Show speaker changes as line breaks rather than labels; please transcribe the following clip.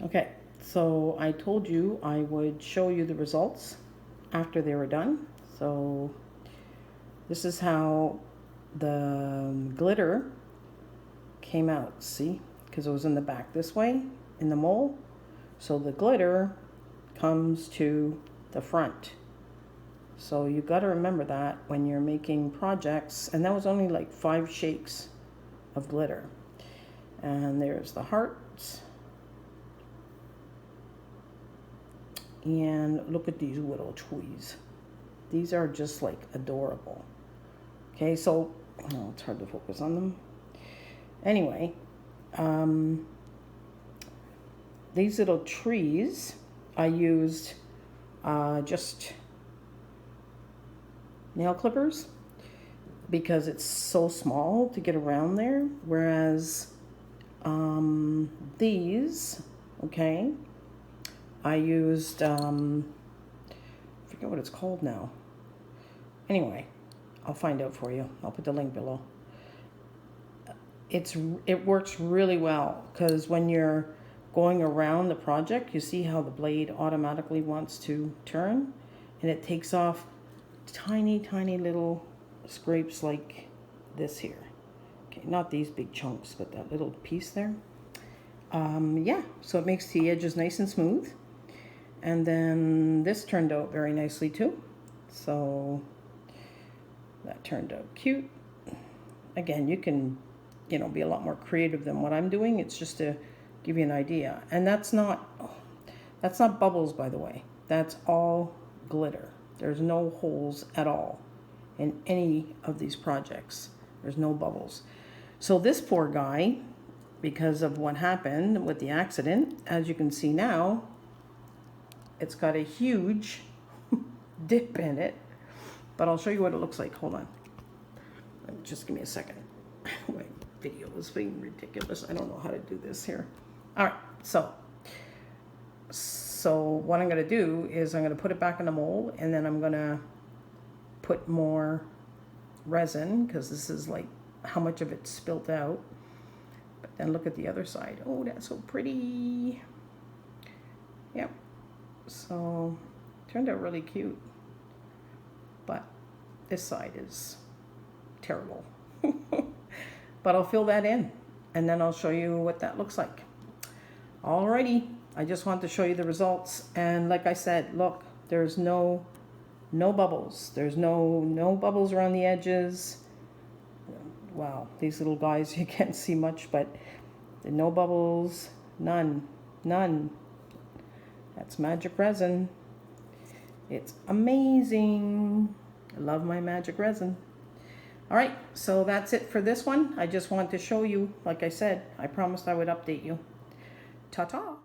Okay, so I told you I would show you the results after they were done. So this is how the glitter came out, see? Because it was in the back this way in the mold. So the glitter comes to the front. So you got to remember that when you're making projects. And that was only like 5 shakes of glitter. And there's the hearts. And look at these little tweez. These are just like adorable. Okay, so oh, it's hard to focus on them. Anyway, these little trees, I used just nail clippers because it's so small to get around there. Whereas these, okay, I used, I forget what it's called now. Anyway, I'll find out for you. I'll put the link below. It works really well because when you're going around the project, you see how the blade automatically wants to turn, and it takes off tiny, tiny little scrapes like this here. Okay, not these big chunks, but that little piece there. Yeah, so it makes the edges nice and smooth. And then this turned out very nicely too. So that turned out cute. Again, you can, be a lot more creative than what I'm doing. It's just to give you an idea. And that's not bubbles, by the way. That's all glitter. There's no holes at all in any of these projects. There's no bubbles. So this poor guy, because of what happened with the accident, as you can see now, it's got a huge dip in it. But I'll show you what it looks like. Hold on. Just give me a second. My video is being ridiculous. I don't know how to do this here. All right. So what I'm going to do is I'm going to put it back in the mold, and then I'm going to put more resin because this is like how much of it spilt out. But then look at the other side. Oh, that's so pretty. Yep. So turned out really cute. But this side is terrible. But I'll fill that in, and then I'll show you what that looks like. Alrighty, I just want to show you the results. And like I said, look, there's no bubbles. There's no bubbles around the edges. Wow, these little guys, you can't see much, but no bubbles, none. That's magic resin. It's amazing. I love my magic resin. All right, so that's it for this one. I just want to show you, like I said, I promised I would update you. Ta-ta.